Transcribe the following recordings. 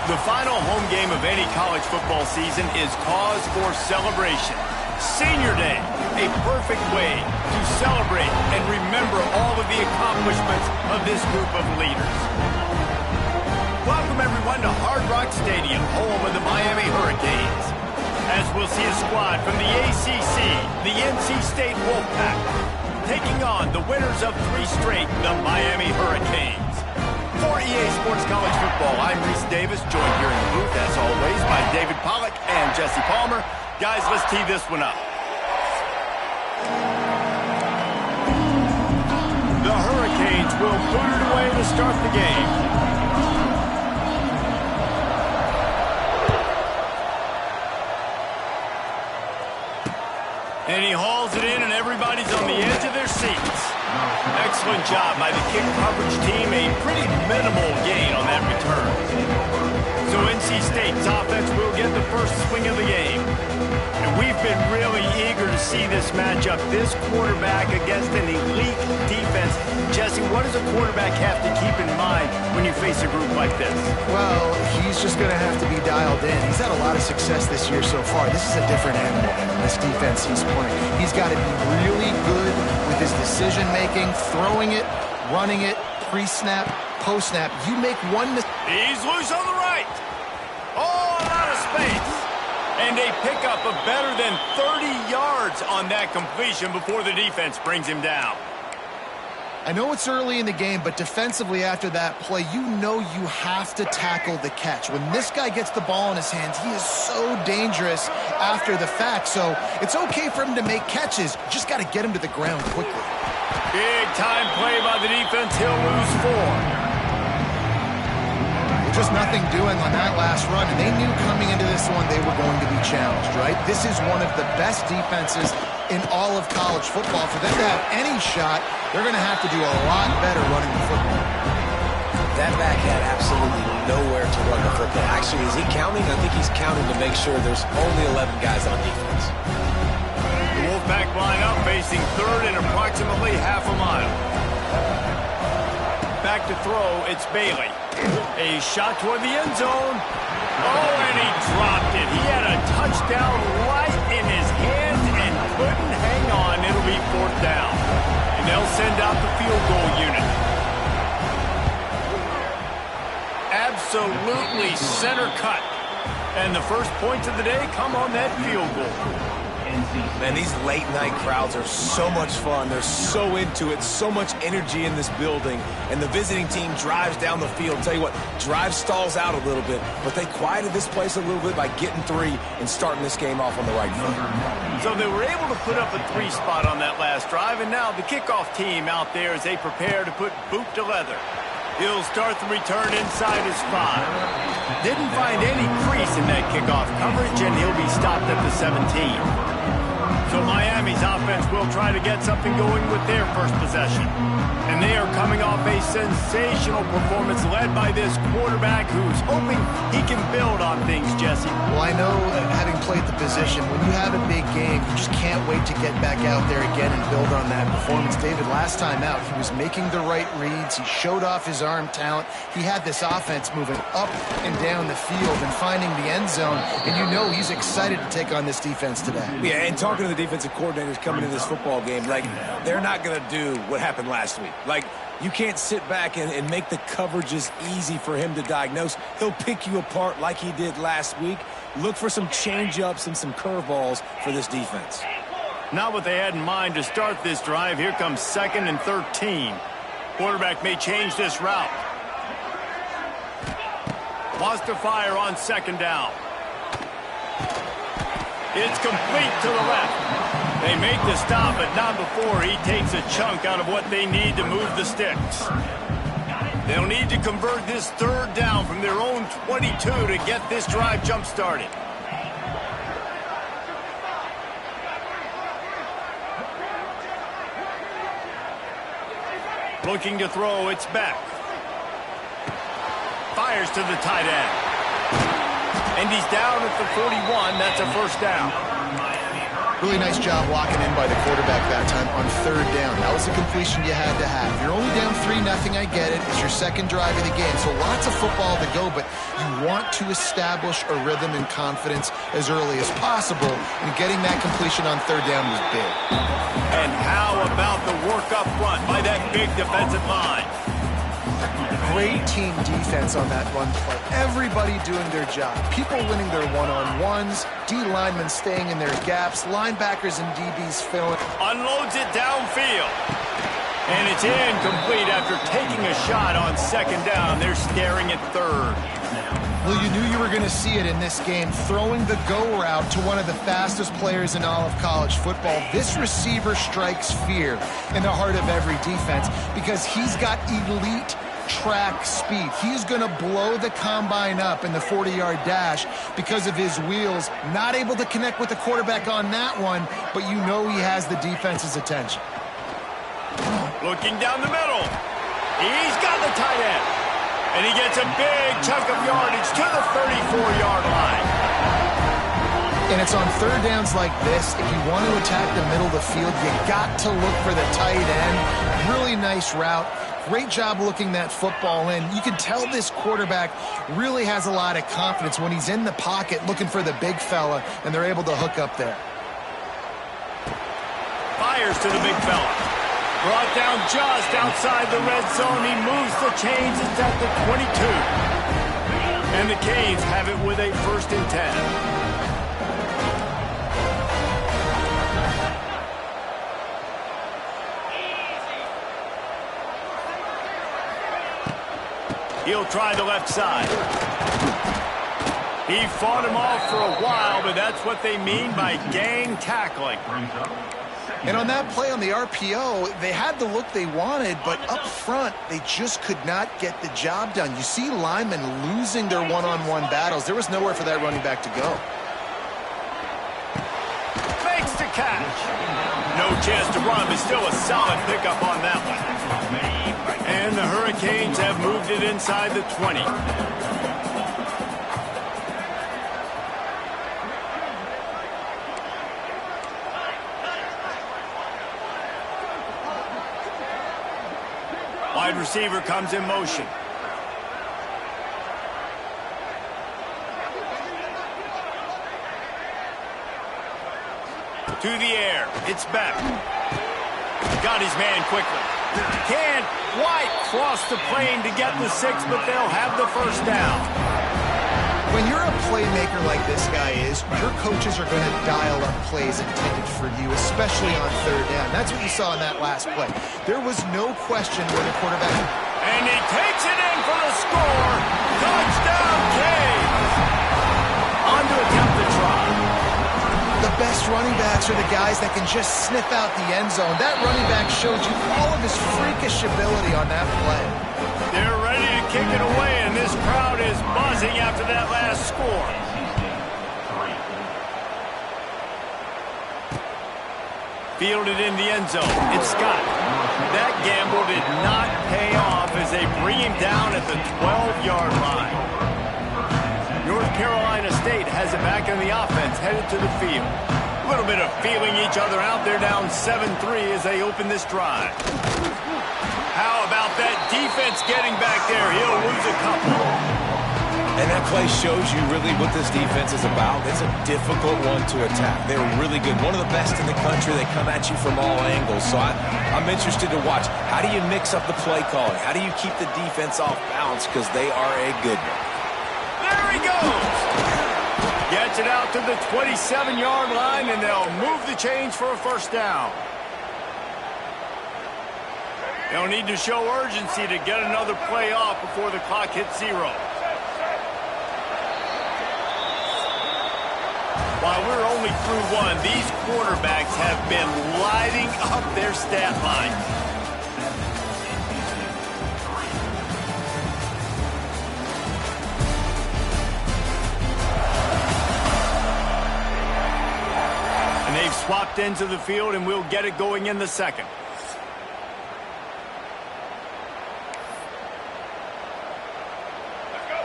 The final home game of any college football season is cause for celebration. Senior Day, a perfect way to celebrate and remember all of the accomplishments of this group of leaders. Welcome everyone to Hard Rock Stadium, home of the Miami Hurricanes. As we'll see a squad from the ACC, the NC State Wolfpack, taking on the winners of 3 straight, the Miami Hurricanes. For EA Sports College Football, I'm Reese Davis, joined here in the booth, as always, by David Pollack and Jesse Palmer. Guys, let's tee this one up. The Hurricanes will boot it away to start the game. And he hauls it in, and everybody's on the edge of their seats. Excellent job by the kick coverage team. A pretty minimal gain on that return. So NC State's offense will get the first swing of the game. And we've been really eager to see this matchup. This quarterback against an elite defense. Jesse, what does a quarterback have to keep in mind when you face a group like this? Well, he's just going to have to be dialed in. He's had a lot of success this year so far. This is a different animal, this defense he's playing. He's got to be really good with his decision-making, throwing it, running it, pre-snap, post-snap. You make one mistake. He's loose on the right. Oh, out of space. And a pickup of better than 30 yards on that completion before the defense brings him down. I know it's early in the game, but defensively after that play, you know you have to tackle the catch. When this guy gets the ball in his hands, he is so dangerous after the fact. So it's okay for him to make catches. You just got to get him to the ground quickly. Big time play by the defense. He'll lose 4. Just nothing doing on that last run, and they knew coming into this one they were going to be challenged, right? This is one of the best defenses in all of college football. For them to have any shot, they're going to have to do a lot better running the football. That back had absolutely nowhere to run the football. Actually, is he counting? I think he's counting to make sure there's only 11 guys on defense. The Wolfpack line up, facing third and approximately half a mile. Back to throw, it's Bailey. A shot toward the end zone. Oh, and he dropped it. He had a touchdown right in his hands and couldn't hang on. It'll be 4th down. And they'll send out the field goal unit. Absolutely center cut. And the first points of the day come on that field goal. Man, these late-night crowds are so much fun. They're so into it, so much energy in this building. And the visiting team drives down the field. Tell you what, drive stalls out a little bit, but they quieted this place a little bit by getting 3 and starting this game off on the right foot. So they were able to put up a 3 spot on that last drive, and now the kickoff team out there as they prepare to put boot to leather. He'll start the return inside his 5. Didn't find any crease in that kickoff coverage, and he'll be stopped at the 17. So Miami's offense will try to get something going with their first possession. And they are coming off a sensational performance led by this quarterback who's hoping he can build on things, Jesse. Well, I know having played the position, when you have a big game, you just can't wait to get back out there again and build on that performance. David, last time out, he was making the right reads. He showed off his arm talent. He had this offense moving up and down the field and finding the end zone. And you know he's excited to take on this defense today. Yeah, and talking to the defensive coordinators coming into this football game, like, they're not going to do what happened last week. Like, you can't sit back and make the coverages easy for him to diagnose. He'll pick you apart like he did last week. Look for some change-ups and some curveballs for this defense. Not what they had in mind to start this drive. Here comes 2nd and 13. Quarterback may change this route. Wants to fire on 2nd down. It's complete to the left. They make the stop, but not before he takes a chunk out of what they need to move the sticks. They'll need to convert this 3rd down from their own 22 to get this drive jump-started. Looking to throw, it's back. Fires to the tight end. And he's down at the 41. That's a 1st down. Really nice job locking in by the quarterback that time on third down. That was the completion you had to have. You're only down 3-0, I get it. It's your second drive of the game, so lots of football to go, but you want to establish a rhythm and confidence as early as possible, and getting that completion on third down was big. And how about the work up front by that big defensive line? Great team defense on that run play. Everybody doing their job. People winning their one-on-ones, D linemen staying in their gaps, linebackers and DBs filling. Unloads it downfield. And it's incomplete after taking a shot on second down. They're staring at third. Well, you knew you were going to see it in this game, throwing the go route to one of the fastest players in all of college football. This receiver strikes fear in the heart of every defense because he's got elite track speed. He's going to blow the combine up in the 40-yard dash because of his wheels. Not able to connect with the quarterback on that one, but you know he has the defense's attention. Looking down the middle. He's got the tight end. And he gets a big chunk of yardage to the 34-yard line. And it's on third downs like this, if you want to attack the middle of the field, you got to look for the tight end. Really nice route. Great job looking that football in. You can tell this quarterback really has a lot of confidence when he's in the pocket looking for the big fella, and they're able to hook up there. Fires to the big fella. Brought down just outside the red zone. He moves the chains. It's at the 22. And the Canes have it with a 1st and 10. He'll try the left side. He fought him off for a while, but that's what they mean by gang tackling. And on that play on the RPO, they had the look they wanted, but up front, they just could not get the job done. You see linemen losing their one-on-one battles. There was nowhere for that running back to go. Makes the catch. No chance to run, but still a solid pickup on that one. And the Hurricanes have moved it inside the 20. Wide receiver comes in motion. To the air. It's back. Got his man quickly. Can't quite cross the plane to get the 6, but they'll have the 1st down. When you're a playmaker like this guy is, your coaches are going to dial up plays intended for you, especially on third down. That's what you saw in that last play. There was no question where the quarterback... And he takes it in for the score. Touchdown, Canes. On to attempt the try. The best running backs are the guys that can just sniff out the end zone. That running back showed you all of his freakish ability on that play. They're ready to kick it away, and this crowd is buzzing after that last score. Fielded in the end zone. It's Scott. That gamble did not pay off as they bring him down at the 12-yard line. North Carolina State has it back in the offense, headed to the field. A little bit of feeling each other out. They're down 7-3 as they open this drive. How about that defense getting back there? He'll lose a couple. And that play shows you really what this defense is about. It's a difficult one to attack. They're really good. One of the best in the country. They come at you from all angles. So I'm interested to watch. How do you mix up the play calling? How do you keep the defense off balance? Because they are a good one. There he goes. Gets it out to the 27-yard line, and they'll move the chains for a 1st down. They'll need to show urgency to get another play off before the clock hits 0. While we're only through 1, these quarterbacks have been lighting up their stat line. And they've swapped ends of the field, and we'll get it going in the 2nd.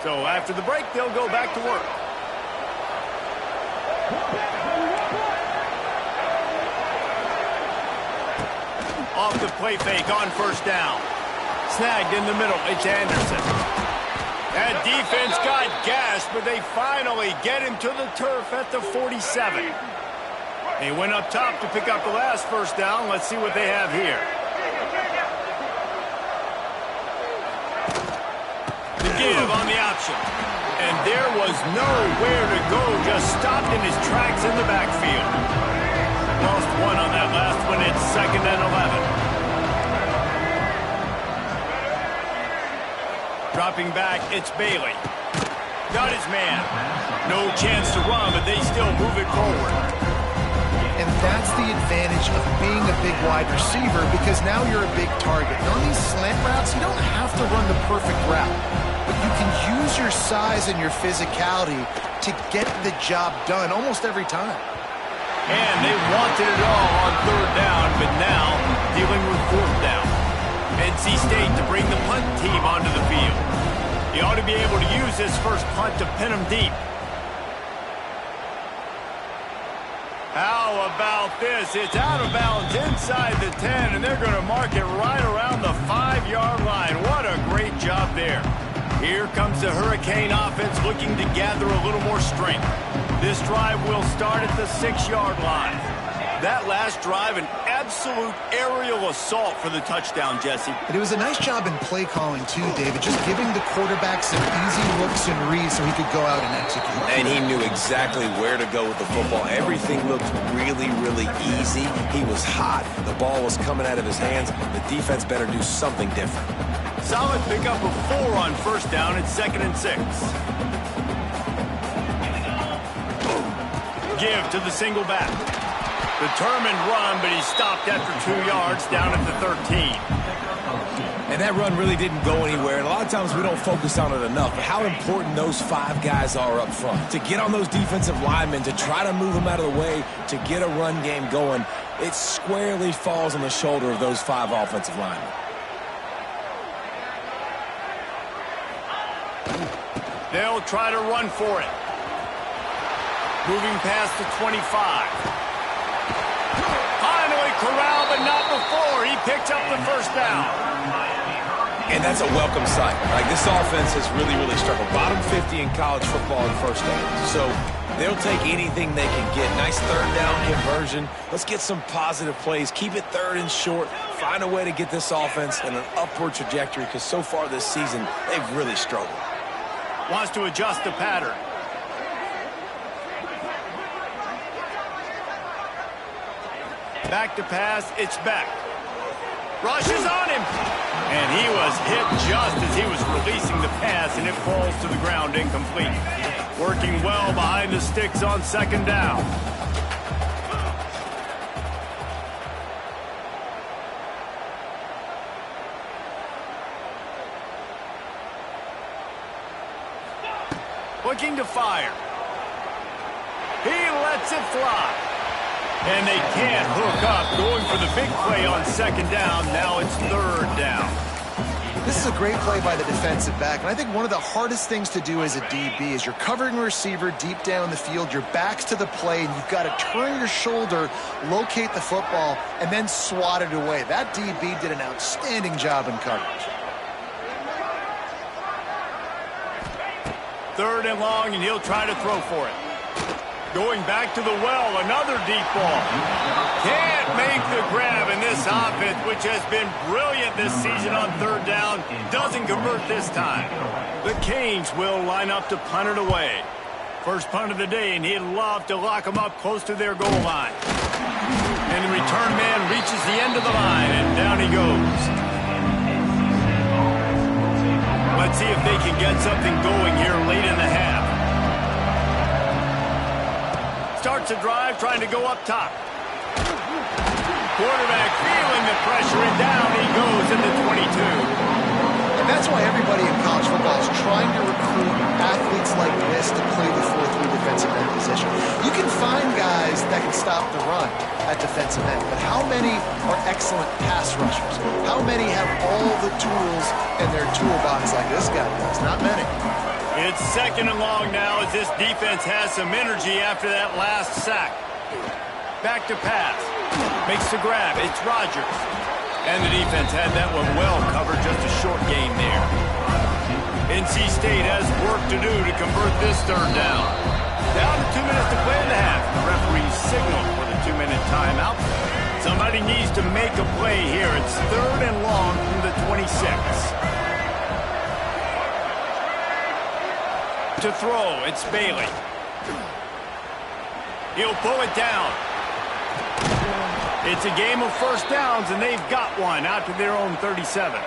So after the break, they'll go back to work. Off the play fake on first down. Snagged in the middle. It's Anderson. That defense got gashed, but they finally get him to the turf at the 47. They went up top to pick up the last first down. Let's see what they have here. The give on the option. And there was nowhere to go, just stopped in his tracks in the backfield. Lost one on that last one. It's 2nd and 11. Dropping back, it's Bailey. Got his man. No chance to run, but they still move it forward. And that's the advantage of being a big wide receiver, because now you're a big target. And on these slant routes, you don't have to run the perfect route, but you can use your size and your physicality to get the job done almost every time. And they wanted it all on 3rd down, but now dealing with 4th down. NC State to bring the punt team onto the field. He ought to be able to use this first punt to pin him deep. How about this? It's out of bounds inside the 10, and they're going to mark it right around the 5-yard line. What a great job there. Here comes the Hurricane offense looking to gather a little more strength. This drive will start at the 6-yard line. That last drive, an absolute aerial assault for the touchdown, Jesse. But it was a nice job in play calling, too, David, just giving the quarterback some easy looks and reads so he could go out and execute. And he knew exactly where to go with the football. Everything looked really, really easy. He was hot. The ball was coming out of his hands. The defense better do something different. Solid pickup of 4 on first down. It's 2nd and 6. Give to the single back. Determined run, but he stopped after 2 yards down at the 13. And that run really didn't go anywhere. And a lot of times we don't focus on it enough. But how important those 5 guys are up front. To get on those defensive linemen, to try to move them out of the way, to get a run game going, it squarely falls on the shoulder of those 5 offensive linemen. They'll try to run for it. Moving past the 25. Finally corralled, but not before. He picked up the first down. And that's a welcome sight. Like, this offense has really, really struggled. Bottom 50 in college football in first downs. So they'll take anything they can get. Nice 3rd down conversion. Let's get some positive plays. Keep it 3rd and short. Find a way to get this offense in an upward trajectory, because so far this season, they've really struggled. Wants to adjust the pattern. Back to pass, it's Beck. Rushes on him. And he was hit just as he was releasing the pass, and it falls to the ground incomplete. Working well behind the sticks on 2nd down. Looking to fire. He lets it fly. And they can't hook up. Going for the big play on 2nd down. Now it's 3rd down. This is a great play by the defensive back. And I think one of the hardest things to do as a DB is you're covering a receiver deep down the field. Your back's to the play, and you've got to turn your shoulder, locate the football, and then swat it away. That DB did an outstanding job in coverage. 3rd and long, and he'll try to throw for it. Going back to the well, another deep ball. Can't make the grab, in this offense, which has been brilliant this season on 3rd down, doesn't convert this time. The Canes will line up to punt it away. First punt of the day, and he'd love to lock them up close to their goal line. And the return man reaches the end of the line, and down he goes. Let's see if they can get something going here late in the half. Starts a drive, trying to go up top. Quarterback feeling the pressure, and down he goes in the 22. And that's why everybody in college football is trying to recruit athletes like this to play the 4-3 defensive end position. You can find guys that can stop the run at defensive end, but how many are excellent pass rushers? How many have all the tools in their toolbox like this guy does? Not many. It's 2nd and long now as this defense has some energy after that last sack. Back to pass. Makes the grab. It's Rodgers. And the defense had that one well covered, just a short gain there. NC State has work to do to convert this third down. Down to 2 minutes to play in the half. The referee signaled for the 2-minute timeout. Somebody needs to make a play here. It's third and long from the 26. To throw, it's Bailey. He'll pull it down. It's a game of first downs, and they've got one out to their own 37.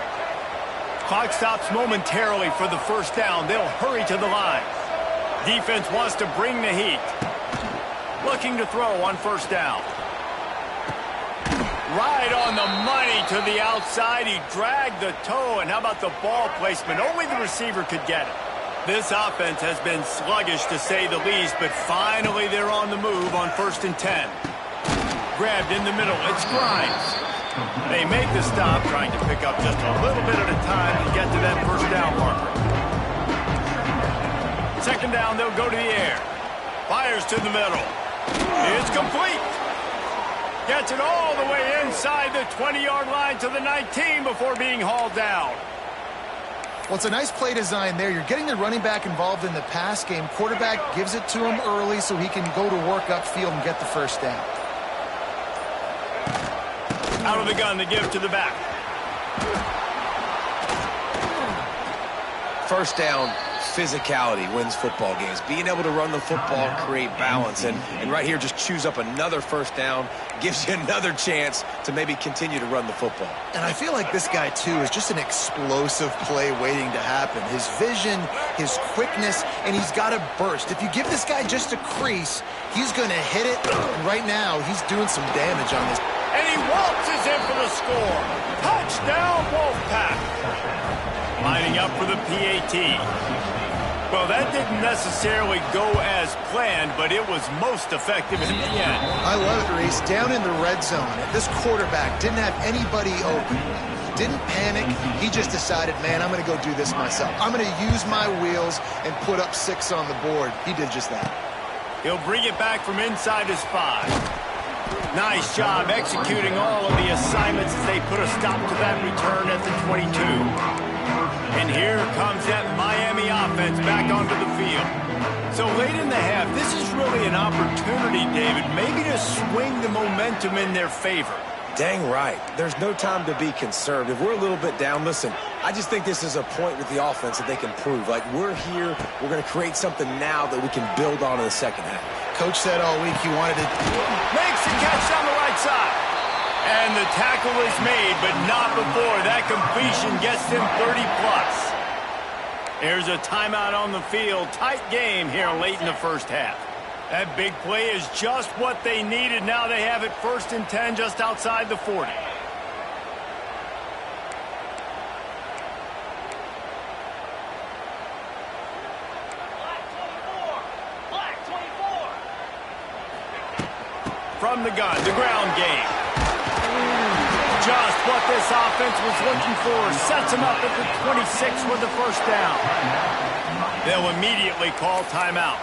Clock stops momentarily for the first down. They'll hurry to the line. Defense wants to bring the heat. Looking to throw on first down. Right on the money to the outside. He dragged the toe, and how about the ball placement? Only the receiver could get it. This offense has been sluggish, to say the least, but finally they're on the move on 1st and 10. Grabbed in the middle. It's Grimes. They make the stop, trying to pick up just a little bit at a time to get to that first down marker. Second down, they'll go to the air. Fires to the middle. It's complete. Gets it all the way inside the 20-yard line to the 19 before being hauled down. Well, it's a nice play design there. You're getting the running back involved in the pass game. Quarterback gives it to him early so he can go to work upfield and get the first down. Out of the gun to give to the back. First down, physicality wins football games. Being able to run the football, create balance, and right here just choose up another first down, gives you another chance to maybe continue to run the football. And I feel like this guy, too, is just an explosive play waiting to happen. His vision, his quickness, and he's got a burst. If you give this guy just a crease, he's going to hit it. And right now, he's doing some damage on this. And he waltzes in for the score. Touchdown, Wolfpack. Lining up for the PAT. Well, that didn't necessarily go as planned, but it was most effective in the end. I love it, Reese. Down in the red zone, this quarterback didn't have anybody open. Didn't panic. He just decided, man, I'm going to go do this myself. I'm going to use my wheels and put up 6 on the board. He did just that. He'll bring it back from inside his 5. Nice job executing all of the assignments as they put a stop to that return at the 22. And here comes that Miami offense back onto the field. So late in the half, this is really an opportunity, David, maybe to swing the momentum in their favor. Dang right. There's no time to be concerned. If we're a little bit down, listen, I just think this is a point with the offense that they can prove. Like, we're here, we're going to create something now that we can build on in the second half. Coach said all week he wanted to... Makes the catch down the right side. And the tackle is made, but not before that completion gets them 30-plus. There's a timeout on the field. Tight game here late in the first half. That big play is just what they needed. Now they have it 1st and 10 just outside the 40. From the gun, the ground game. Just what this offense was looking for. Sets them up at the 26 with the first down. They'll immediately call timeout.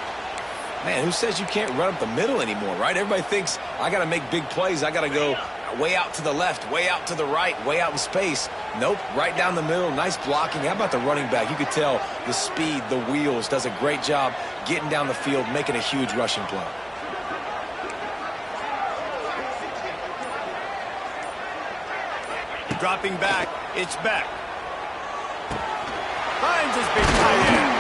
Man, who says you can't run up the middle anymore, right? Everybody thinks, I got to make big plays. I got to go way out to the left, way out to the right, way out in space. Nope, right down the middle. Nice blocking. How about the running back? You could tell the speed, the wheels, does a great job getting down the field, making a huge rushing play. Dropping back, it's Beck. Finds his big tight end.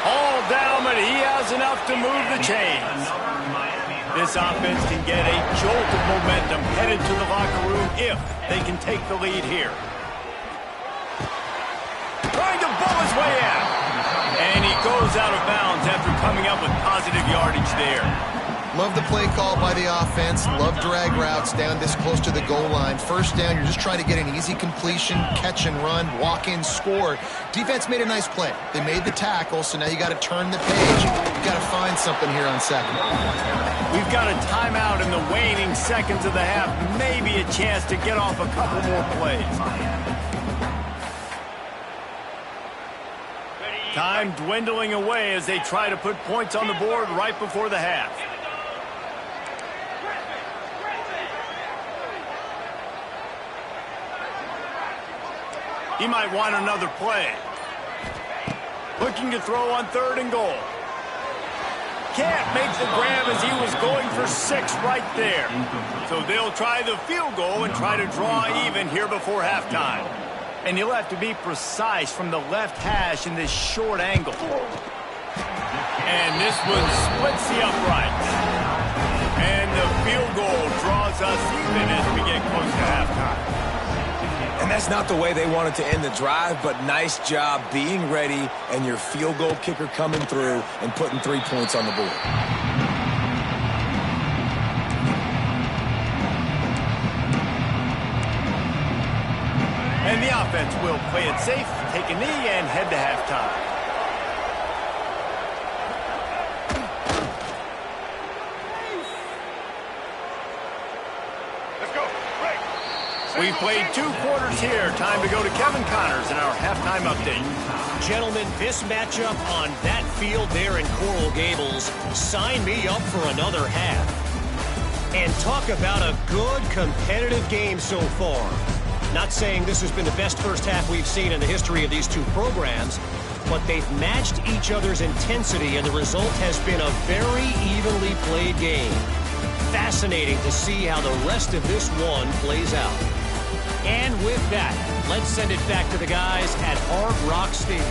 All down, but he has enough to move the chains. This offense can get a jolt of momentum headed to the locker room if they can take the lead here. Trying to bull his way out. And he goes out of bounds after coming up with positive yardage there. Love the play call by the offense. Love drag routes down this close to the goal line. First down, you're just trying to get an easy completion, catch and run, walk in, score. Defense made a nice play. They made the tackle, so now you got to turn the page. You got to find something here on second. We've got a timeout in the waning seconds of the half. Maybe a chance to get off a couple more plays. Time dwindling away as they try to put points on the board right before the half. He might want another play. Looking to throw on 3rd and goal. Can't make the grab as he was going for 6 right there. So they'll try the field goal and try to draw even here before halftime. And you'll have to be precise from the left hash in this short angle. And this one splits the uprights. And the field goal draws us even as we get close to halftime. And that's not the way they wanted to end the drive, but nice job being ready and your field goal kicker coming through and putting 3 points on the board. And the offense will play it safe, take a knee, and head to halftime. We've played 2 quarters here. Time to go to Kevin Connors in our halftime update. Gentlemen, this matchup on that field there in Coral Gables, sign me up for another half. And talk about a good competitive game so far. Not saying this has been the best first half we've seen in the history of these 2 programs, but they've matched each other's intensity, and the result has been a very evenly played game. Fascinating to see how the rest of this one plays out. And with that, let's send it back to the guys at Hard Rock Stadium.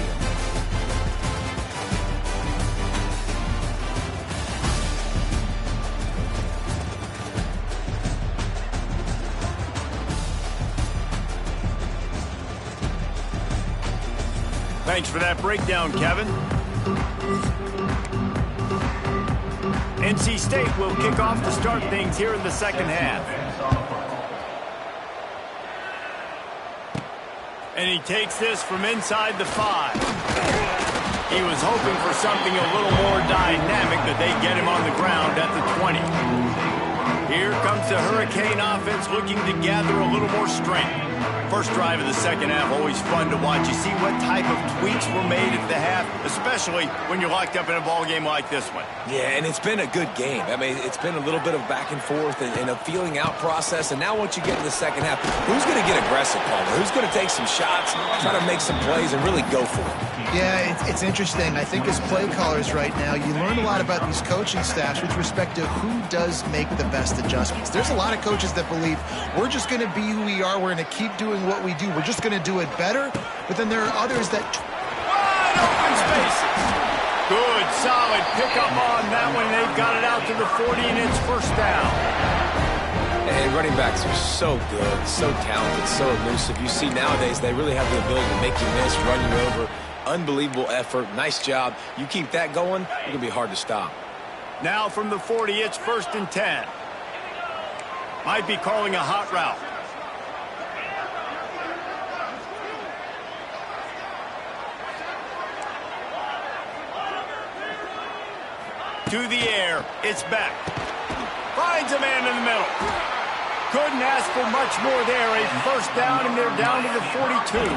Thanks for that breakdown, Kevin. NC State will kick off to start things here in the second half. And he takes this from inside the 5. He was hoping for something a little more dynamic, but they get him on the ground at the 20. Here comes the Hurricane offense looking to gather a little more strength. First drive of the second half, always fun to watch. You see what type of tweaks were made at the half, especially when you're locked up in a ball game like this one. Yeah, and it's been a good game. I mean, it's been a little bit of back and forth and a feeling out process. And now once you get to the second half, who's going to get aggressive, Palmer? Who's going to take some shots, try to make some plays, and really go for it? Yeah, it's interesting. I think as play callers right now, you learn a lot about these coaching staffs with respect to who does make the best adjustments. There's a lot of coaches that believe we're just going to be who we are. We're going to keep doing what we do. We're just going to do it better. But then there are others that... Wide open spaces. Good, solid pickup on that one. They've got it out to the 40, and it's first down. And running backs are so good, so talented, so elusive. You see nowadays they really have the ability to make you miss, run you over. Unbelievable effort. Nice job. You keep that going, it's going to be hard to stop. Now from the 40, it's 1st and 10. Might be calling a hot route. To the air, it's back. Finds a man in the middle. Couldn't ask for much more there. A first down, and they're down to the 42.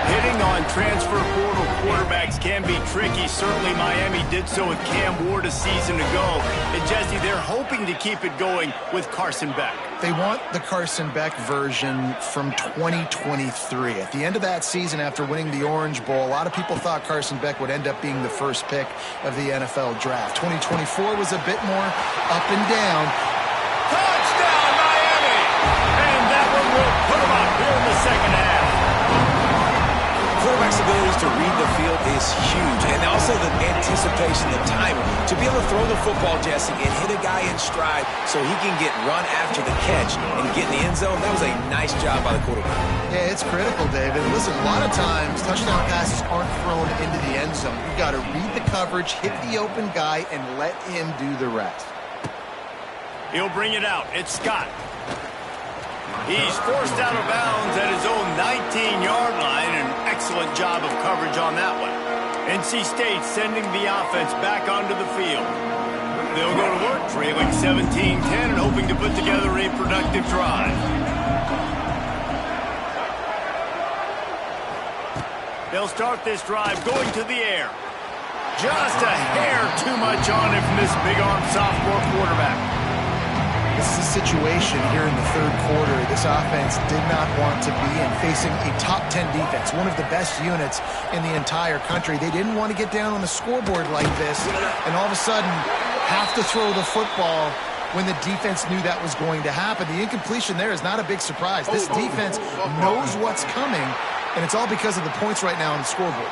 Hitting on transfer portal quarterbacks can be tricky. Certainly Miami did so with Cam Ward a season ago. And Jesse, they're hoping to keep it going with Carson Beck. They want the Carson Beck version from 2023. At the end of that season, after winning the Orange Bowl, a lot of people thought Carson Beck would end up being the first pick of the NFL draft. 2024 was a bit more up and down. Touchdown, Miami! And that one will put them up here in the second half. Quarterback's abilities to read the field is huge, and also the anticipation, the timing. To be able to throw the football, Jesse, and hit a guy in stride so he can get run after the catch and get in the end zone, that was a nice job by the quarterback. Yeah, it's critical, David. Listen, a lot of times touchdown passes aren't thrown into the end zone. You've got to read the coverage, hit the open guy, and let him do the rest. He'll bring it out. It's Scott. He's forced out of bounds at his own 19-yard line. An excellent job of coverage on that one. NC State sending the offense back onto the field. They'll go to work, trailing 17-10 and hoping to put together a productive drive. They'll start this drive going to the air. Just a hair too much on it from this big-armed sophomore quarterback. This is a situation here in the third quarter this offense did not want to be in, facing a top 10 defense, one of the best units in the entire country. They didn't want to get down on the scoreboard like this and all of a sudden have to throw the football when the defense knew that was going to happen. The incompletion there is not a big surprise. This defense knows what's coming, and it's all because of the points right now on the scoreboard.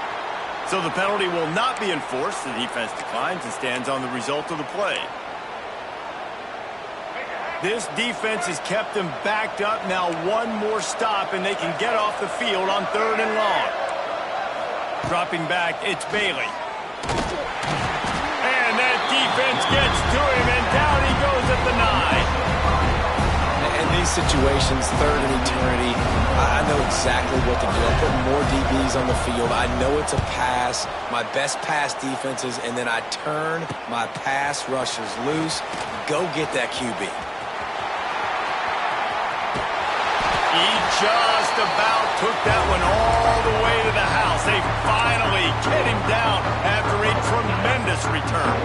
So the penalty will not be enforced. The defense declines and stands on the result of the play. This defense has kept them backed up. Now one more stop, and they can get off the field on 3rd and long. Dropping back, it's Bailey. And that defense gets to him, and down he goes at the 9. In these situations, 3rd and eternity, I know exactly what to do. I'm putting more DBs on the field. I know it's a pass, my best pass defenses, and then I turn my pass rushers loose. Go get that QB. He just about took that one all the way to the house. They finally get him down after a tremendous return.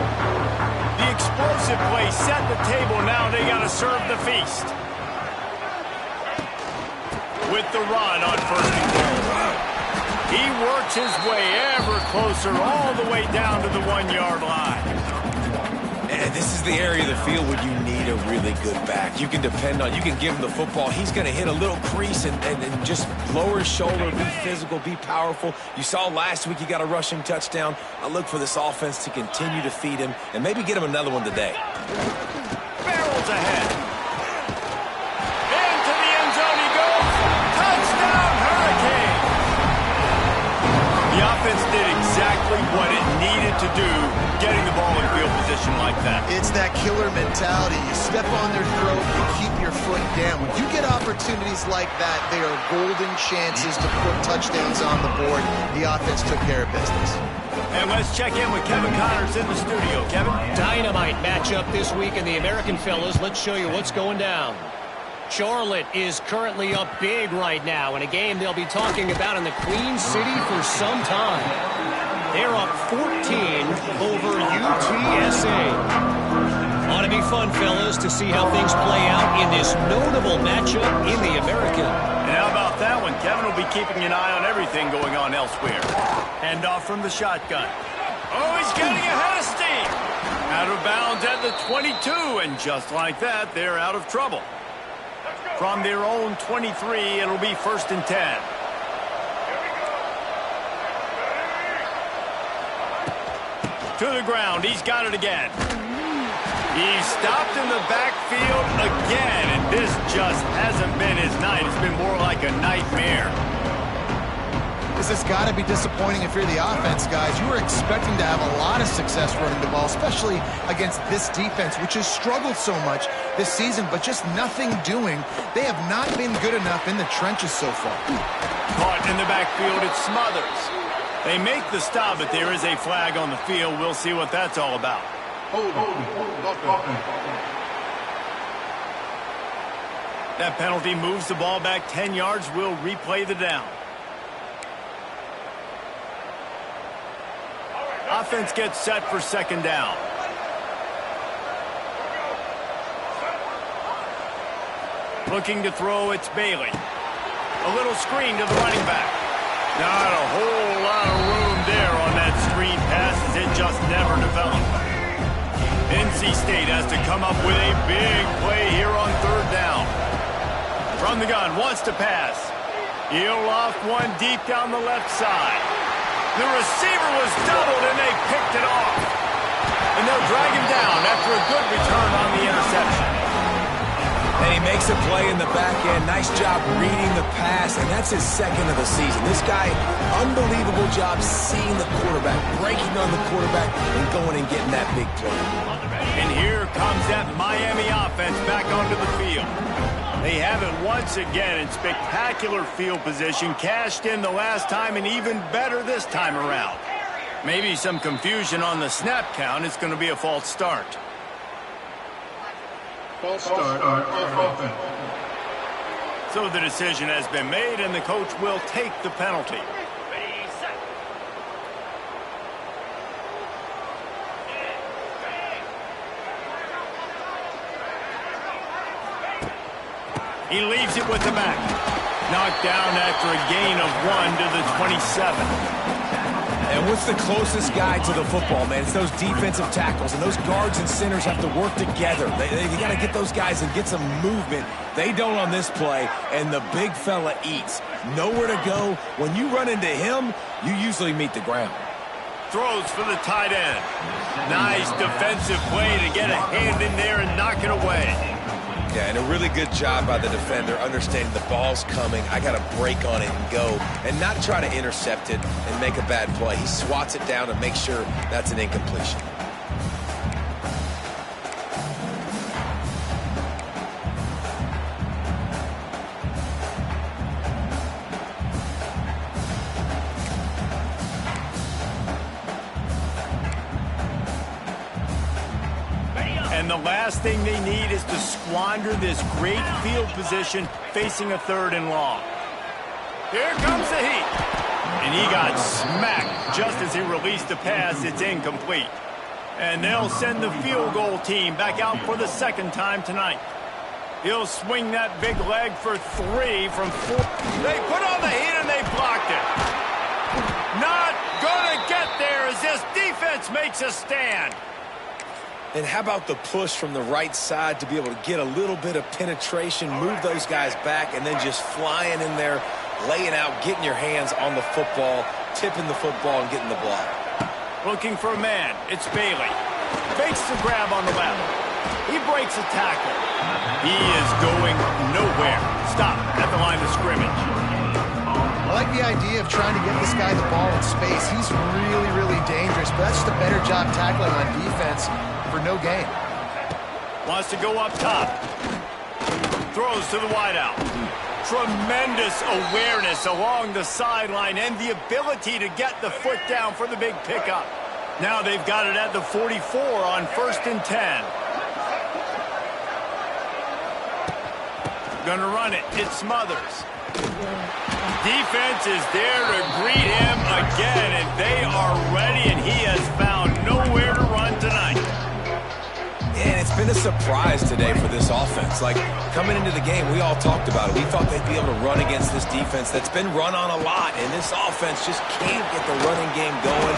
The explosive play set the table. Now they got to serve the feast. With the run on 1st and goal. He works his way ever closer all the way down to the 1-yard line. And this is the area of the field where you need a really good back. You can depend on, you can give him the football. He's going to hit a little crease and just lower his shoulder, be physical, be powerful. You saw last week he got a rushing touchdown. I look for this offense to continue to feed him and maybe get him another one today. Barrels ahead. Into the end zone he goes. Touchdown, Hurricane. The offense did exactly what it needed to do, getting the ball in field position like that. It's that killer mentality. You step on their throat, you keep your foot down. When you get opportunities like that, they are golden chances to put touchdowns on the board. The offense took care of business. And let's check in with Kevin Connors in the studio. Kevin? Dynamite matchup this week in the American, fellas. Let's show you what's going down. Charlotte is currently up big right now in a game they'll be talking about in the Queen City for some time. They're up 14 over UTSA. Ought to be fun, fellas, to see how things play out in this notable matchup in the American. And how about that one? Kevin will be keeping an eye on everything going on elsewhere. Hand off from the shotgun. Oh, he's getting ahead of steam. Out of bounds at the 22, and just like that, they're out of trouble. From their own 23, it'll be 1st and 10. To the ground, he's got it again. He's stopped in the backfield again, and this just hasn't been his night. It's been more like a nightmare. This has got to be disappointing if you're the offense, guys. You were expecting to have a lot of success running the ball, especially against this defense, which has struggled so much this season, but just nothing doing. They have not been good enough in the trenches so far. Caught in the backfield, it's Smothers. They make the stop, but there is a flag on the field. We'll see what that's all about. That penalty moves the ball back 10 yards. We'll replay the down. Offense gets set for 2nd down. Looking to throw, it's Bailey. A little screen to the running back. Not a whole lot of room there on that screen pass as it just never developed. NC State has to come up with a big play here on 3rd down. From the gun, wants to pass. He'll loft one deep down the left side. The receiver was doubled, and they picked it off. And they'll drag him down after a good return on the interception. And he makes a play in the back end. Nice job reading the pass, and that's his 2nd of the season. This guy, unbelievable job seeing the quarterback, breaking on the quarterback, and going and getting that big play. And here comes that Miami offense back onto the field. They have it once again in spectacular field position, cashed in the last time, and even better this time around. Maybe some confusion on the snap count. It's going to be a false start. False start on offense. So the decision has been made, and the coach will take the penalty. He leaves it with the back. Knocked down after a gain of 1 to the 27. And what's the closest guy to the football, man? It's those defensive tackles, and those guards and centers have to work together. They got to get those guys and get some movement. They don't on this play, and the big fella eats. Nowhere to go. When you run into him, you usually meet the ground. Throws for the tight end. Nice defensive play to get a hand in there and knock it away. Yeah, and a really good job by the defender understanding the ball's coming. I got to break on it and go and not try to intercept it and make a bad play. He swats it down and makes sure that's an incompletion. And the last thing they need is to squander this great field position facing a 3rd and long. Here comes the heat. And he got smacked just as he released the pass. It's incomplete. And they'll send the field goal team back out for the 2nd time tonight. He'll swing that big leg for 3 from 4. They put on the heat and they blocked it. Not gonna get there as this defense makes a stand. And how about the push from the right side to be able to get a little bit of penetration, move those guys back, and then just flying in there, laying out, getting your hands on the football, tipping the football, and getting the block. Looking for a man. It's Bailey. Fakes the grab on the left. He breaks a tackle. He is going nowhere. Stop at the line of scrimmage. I like the idea of trying to get this guy the ball in space. He's really, really dangerous, but that's just a better job tackling on defense for no gain. Wants to go up top. Throws to the wideout. Tremendous awareness along the sideline and the ability to get the foot down for the big pickup. Now they've got it at the 44 on 1st and 10. Gonna run it. It Smothers. Defense is there to greet him again, and they are ready, and he has found nowhere to run tonight. And it's been a surprise today for this offense. Like, coming into the game, we all talked about it. We thought they'd be able to run against this defense that's been run on a lot, and this offense just can't get the running game going.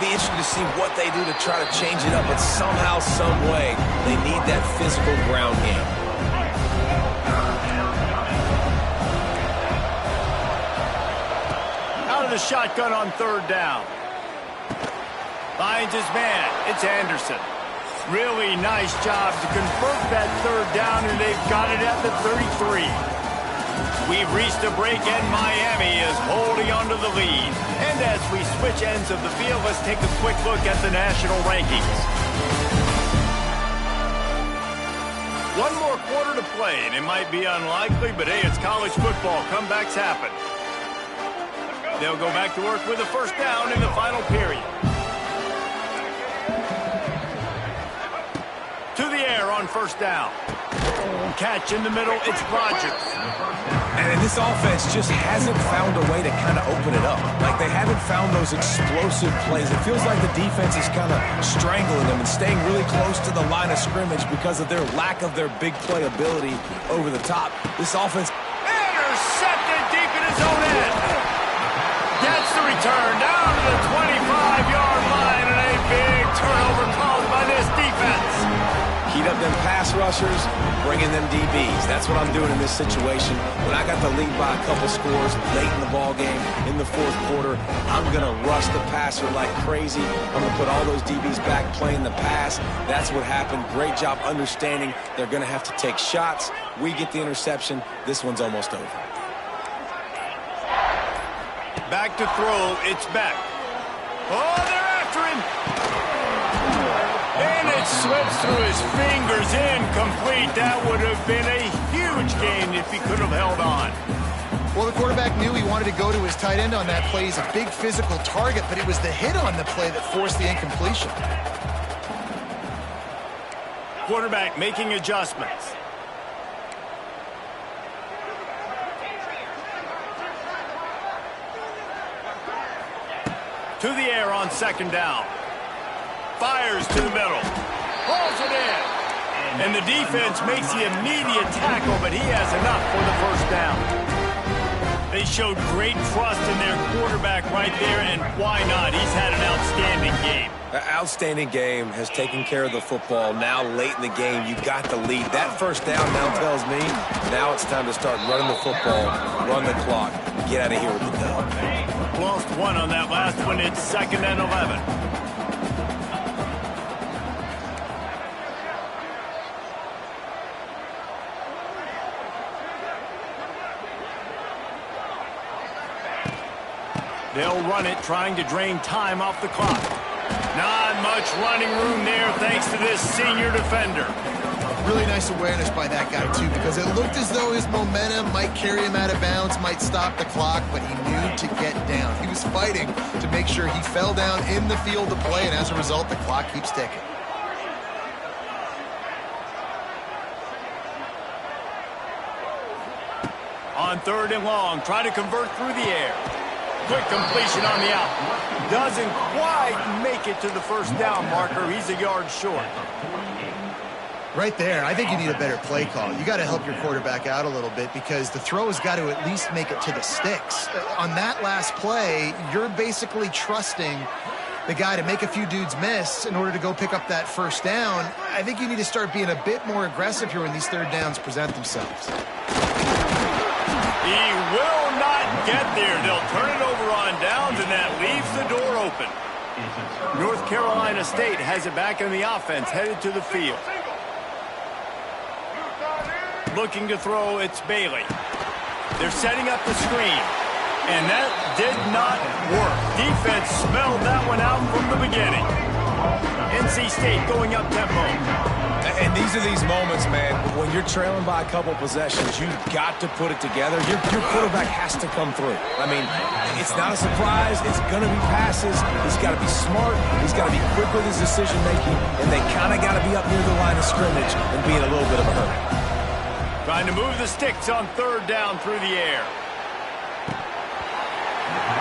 Be interesting to see what they do to try to change it up, but somehow, some way, they need that physical ground game. Out of the shotgun on 3rd down. Finds his man. It's Anderson. Really nice job to convert that 3rd down, and they've got it at the 33. We've reached a break, and Miami is holding onto the lead. And as we switch ends of the field, let's take a quick look at the national rankings. One more quarter to play, and it might be unlikely, but hey, it's college football. Comebacks happen. They'll go back to work with a 1st down in the final period. To the air on 1st down. Catch in the middle, it's Rodgers. And this offense just hasn't found a way to kind of open it up. Like, they haven't found those explosive plays. It feels like the defense is kind of strangling them and staying really close to the line of scrimmage because of their lack of their big play ability over the top. This offense... Intercepted deep in his own end. Gets the return down to the 25-yard line, and a big turnover caused by this defense. Heat up them pass rushers, bringing them DBs. That's what I'm doing in this situation. When I got the lead by a couple scores late in the ball game, in the 4th quarter, I'm going to rush the passer like crazy. I'm going to put all those DBs back playing the pass. That's what happened. Great job understanding they're going to have to take shots. We get the interception. This one's almost over. Back to throw, it's Beck. Oh, they're after him. And it slips through his fingers, incomplete. That would have been a huge gain if he could have held on. Well, the quarterback knew he wanted to go to his tight end on that play. He's a big physical target, but it was the hit on the play that forced the incompletion. Quarterback making adjustments. To the air on 2nd down. Fires to the middle. Pulls it in. And the defense makes the immediate tackle, but he has enough for the first down. They showed great trust in their quarterback right there, and why not? He's had an outstanding game. An outstanding game, has taken care of the football. Now late in the game, you got the lead. That first down now tells me now it's time to start running the football, run the clock, get out of here with the dub. Lost one on that last one. It's 2nd and 11. They'll run it, trying to drain time off the clock. Not much running room there thanks to this senior defender. Really nice awareness by that guy, too, because it looked as though his momentum might carry him out of bounds, might stop the clock, but he knew to get down. He was fighting to make sure he fell down in the field to play, and as a result, the clock keeps ticking. On 3rd and long, try to convert through the air. Quick completion on the out. Doesn't quite make it to the first down marker. He's a yard short. Right there, I think you need a better play call. You got to help your quarterback out a little bit because the throw has got to at least make it to the sticks. On that last play, you're basically trusting the guy to make a few dudes miss in order to go pick up that first down. I think you need to start being a bit more aggressive here when these 3rd downs present themselves. He will not get there. They'll turn it over on downs, and that leaves the door open. North Carolina State has it back in the offense, headed to the field. Looking to throw, it's Bailey. They're setting up the screen, and that did not work. Defense smelled that one out from the beginning. NC State going up tempo. And these are these moments, man, when you're trailing by a couple possessions, you've got to put it together. Your quarterback has to come through. I mean, it's not a surprise. It's going to be passes. He's got to be smart. He's got to be quick with his decision-making, and they kind of got to be up near the line of scrimmage and be in a little bit of a hurry. Trying to move the sticks on 3rd down through the air.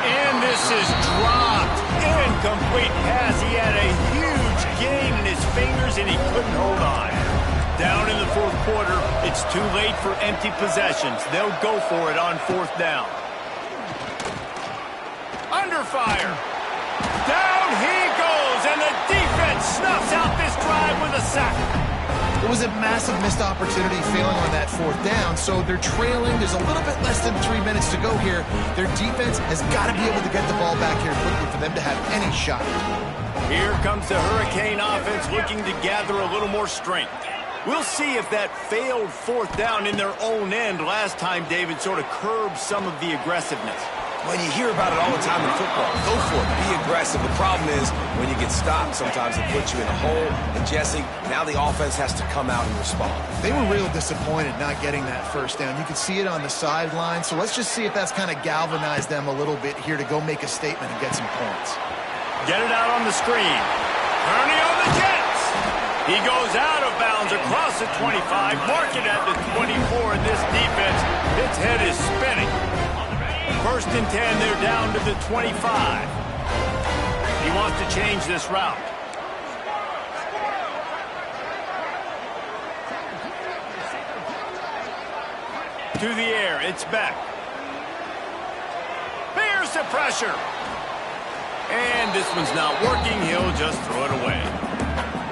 And this is dropped. Incomplete pass. He had a huge gain in his fingers, and he couldn't hold on. Down in the 4th quarter, it's too late for empty possessions. They'll go for it on 4th down. Under fire. Down he goes, and the defense snuffs out this drive with a sack. It was a massive missed opportunity failing on that 4th down, so they're trailing. There's a little bit less than 3 minutes to go here. Their defense has got to be able to get the ball back here quickly for them to have any shot. Here comes the Hurricane offense looking to gather a little more strength. We'll see if that failed 4th down in their own end last time, David, sort of curbed some of the aggressiveness. Well, you hear about it all the time in football. Go for it. Be aggressive. The problem is when you get stopped, sometimes it puts you in a hole. And, Jesse, now the offense has to come out and respond. They were real disappointed not getting that first down. You could see it on the sideline. So let's just see if that's kind of galvanized them a little bit here to go make a statement and get some points. Get it out on the screen. Kearney on the Jets. He goes out of bounds across the 25. Mark it at the 24. And this defense, its head is spinning. 1st and 10, they're down to the 25. He wants to change this route. To the air, it's Beck. There's the pressure. And this one's not working. He'll just throw it away.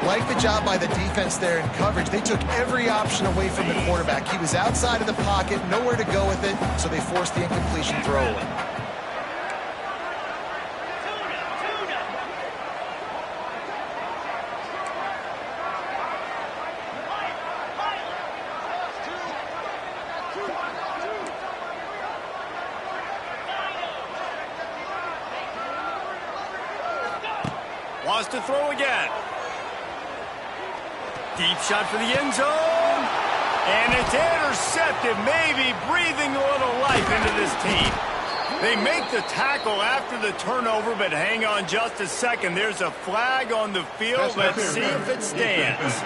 Like the job by the defense there in coverage. They took every option away from the quarterback. He was outside of the pocket, nowhere to go with it, so they forced the incompletion throwaway. Wants to throw again. Deep shot for the end zone. And it's intercepted, maybe breathing a little life into this team. They make the tackle after the turnover, but hang on just a second. There's a flag on the field. Let's see if it stands.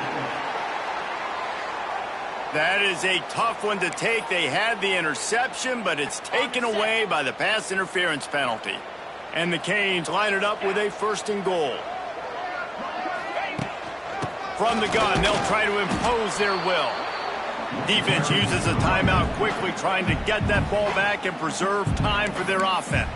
That is a tough one to take. They had the interception, but it's taken away by the pass interference penalty. And the Canes line it up with a 1st and goal. From the gun, they'll try to impose their will. Defense uses a timeout quickly, trying to get that ball back and preserve time for their offense.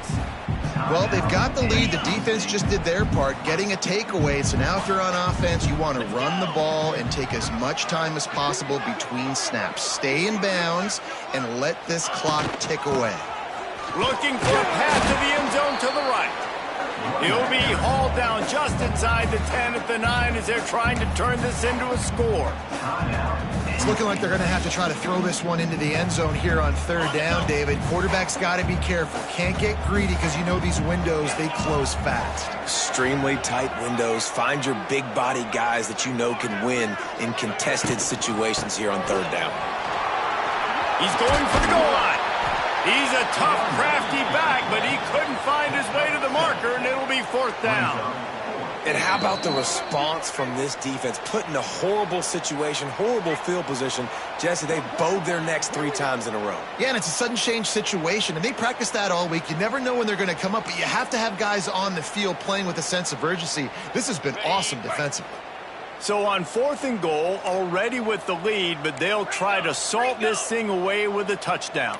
Well, they've got the lead. The defense just did their part, getting a takeaway. So now if you're on offense, you want to run the ball and take as much time as possible between snaps. Stay in bounds and let this clock tick away. Looking for a pass to the end zone to the right. He'll be hauled down just inside the 10 at the 9 as they're trying to turn this into a score. It's looking like they're going to have to try to throw this one into the end zone here on third down, David. Quarterback's got to be careful. Can't get greedy because you know these windows, they close fast. Extremely tight windows. Find your big body guys that you know can win in contested situations here on third down. He's going for the goal line. He's a tough, crafty back, but he couldn't find his way to the marker, and it'll be fourth down. And how about the response from this defense? Put in a horrible situation, horrible field position. Jesse, they bowed their necks 3 times in a row. Yeah, and it's a sudden change situation, and they practice that all week. You never know when they're going to come up, but you have to have guys on the field playing with a sense of urgency. This has been awesome defensively. So on 4th and goal, already with the lead, but they'll try to salt this thing away with a touchdown.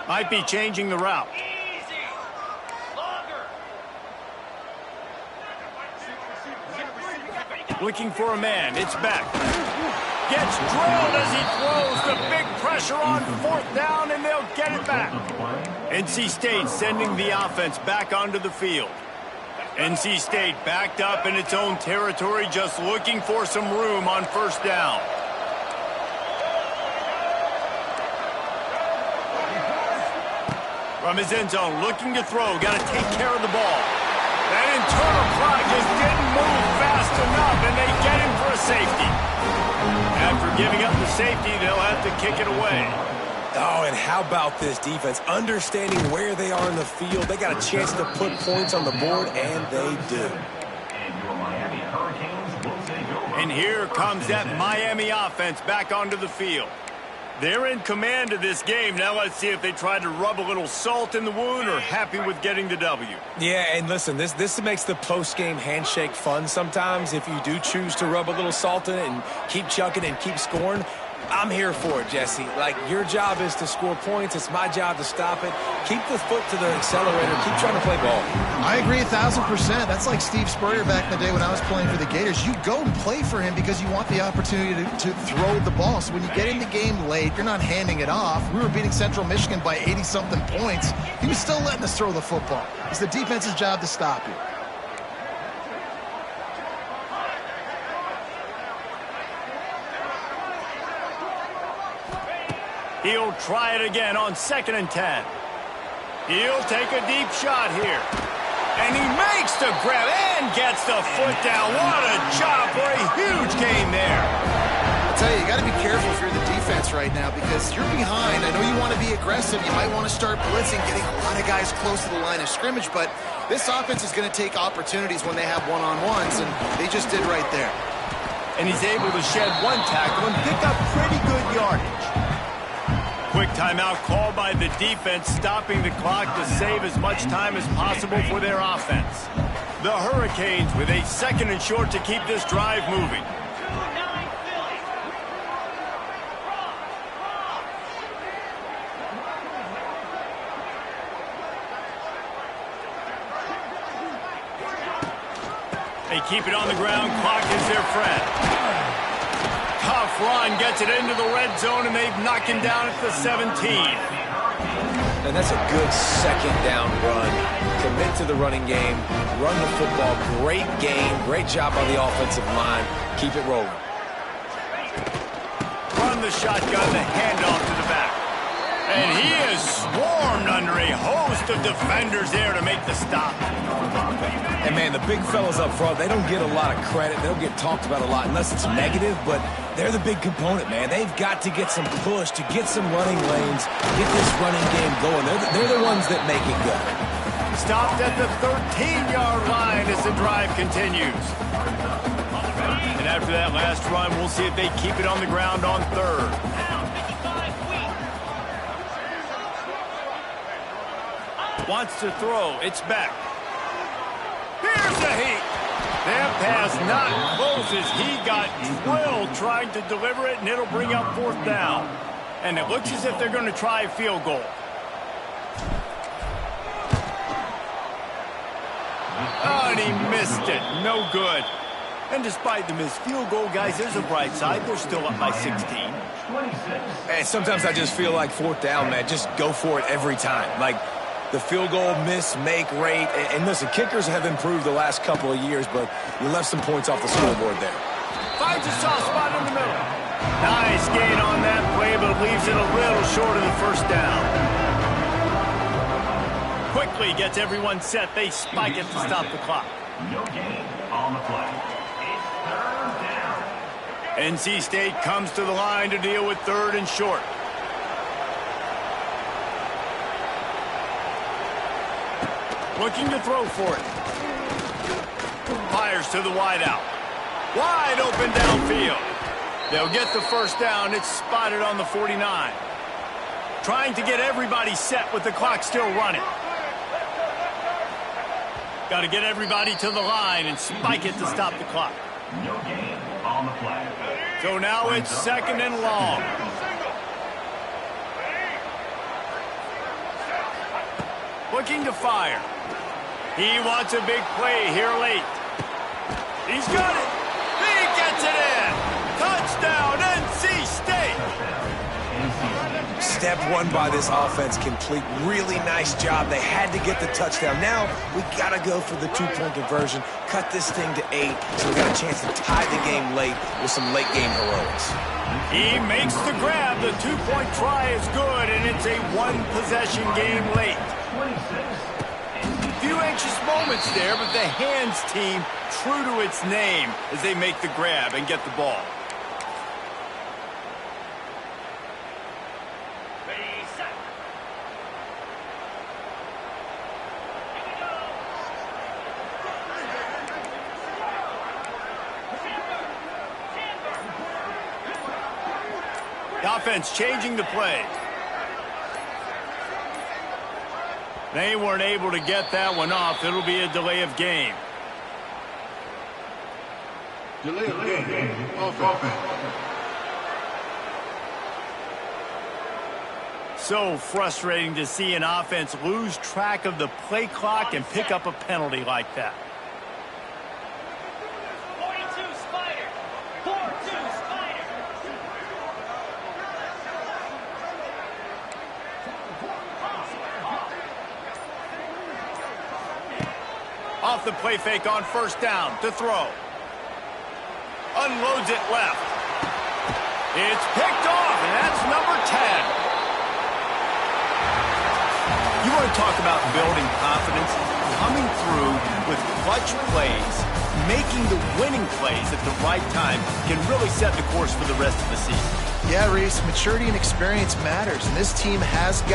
Might be changing the route. Looking for a man. It's back. Gets drilled as he throws. The big pressure on 4th down, and they'll get it back. NC State sending the offense back onto the field. NC State backed up in its own territory, just looking for some room on 1st down. From his end zone, looking to throw. Got to take care of the ball. That internal clock just didn't move fast enough, and they get him for a safety. After giving up the safety, they'll have to kick it away. Oh, and how about this defense? Understanding where they are in the field. They got a chance to put points on the board, and they do. And here comes that Miami offense back onto the field. They're in command of this game. Now let's see if they try to rub a little salt in the wound or happy with getting the W. Yeah, and listen, this makes the post-game handshake fun sometimes. If you do choose to rub a little salt in it and keep chucking and keep scoring, I'm here for it, Jesse. Like, your job is to score points. It's my job to stop it. Keep the foot to the accelerator. Keep trying to play ball. I agree 1,000%. That's like Steve Spurrier back in the day when I was playing for the Gators. You go and play for him because you want the opportunity to throw the ball. So when you get in the game late, you're not handing it off. We were beating Central Michigan by 80-something points. He was still letting us throw the football. It's the defense's job to stop you. He'll try it again on 2nd and 10. He'll take a deep shot here. And he makes the grab and gets the foot down. What a job for a huge gain there. I'll tell you, you got to be careful if you're the defense right now because you're behind. I know you want to be aggressive. You might want to start blitzing, getting a lot of guys close to the line of scrimmage, but this offense is going to take opportunities when they have one-on-ones, and they just did right there. And he's able to shed one tackle and pick up pretty good yardage. Quick timeout called by the defense, stopping the clock to save as much time as possible for their offense. The Hurricanes with a 2nd and short to keep this drive moving. They keep it on the ground. Clock is their friend. Tough run, gets it into the red zone, and they've knocked him down at the 17. And that's a good 2nd down run. Commit to the running game, run the football. Great game, great job on the offensive line. Keep it rolling. Run the shotgun, the handoff to the back. And he is swarmed under a host of defenders there to make the stop. And, man, the big fellas up front, they don't get a lot of credit. They don't get talked about a lot unless it's negative, but they're the big component, man. They've got to get some push, to get some running lanes, get this running game going. They're the ones that make it go. Stopped at the 13-yard line as the drive continues. And after that last run, we'll see if they keep it on the ground on 3rd. Wants to throw. It's back. Here's the heat. That pass not close as he got drilled trying to deliver it, and it'll bring up 4th down. And it looks as if they're going to try a field goal. Oh, and he missed it. No good. And despite the missed field goal, guys, there's a bright side. They're still up by 16. And sometimes I just feel like 4th down, man. Just go for it every time. Like the field goal miss, make rate. And listen, kickers have improved the last couple of years, but you left some points off the scoreboard there. Finds a soft spot in the middle. Nice gain on that play, but leaves it a little short of the 1st down. Quickly gets everyone set. They spike it to stop the clock. No gain on the play. It's 3rd down. NC State comes to the line to deal with 3rd and short. Looking to throw for it. Fires to the wideout. Wide open downfield. They'll get the 1st down. It's spotted on the 49. Trying to get everybody set with the clock still running. Got to get everybody to the line and spike it to stop the clock. No gain on the play. So now it's 2nd and long. Looking to fire. He wants a big play here late. He's got it. He gets it in. Touchdown, NC State. Step 1 by this offense complete. Really nice job. They had to get the touchdown. Now we got to go for the 2-point conversion. Cut this thing to 8 so we got a chance to tie the game late with some late game heroics. He makes the grab. The 2-point try is good, and it's a 1-possession game late. Few anxious moments there, but the hands team true to its name as they make the grab and get the ball. The offense changing the play. They weren't able to get that one off. It'll be a delay of game. Delay of game. Offense. So frustrating to see an offense lose track of the play clock and pick up a penalty like that. 42 Spider. 4-2 Spider. Off the play fake on 1st down to throw. Unloads it left. It's picked off, and that's number 10. You want to talk about building confidence? Coming through with clutch plays, making the winning plays at the right time can really set the course for the rest of the season. Yeah, Reese, maturity and experience matters, and this team has got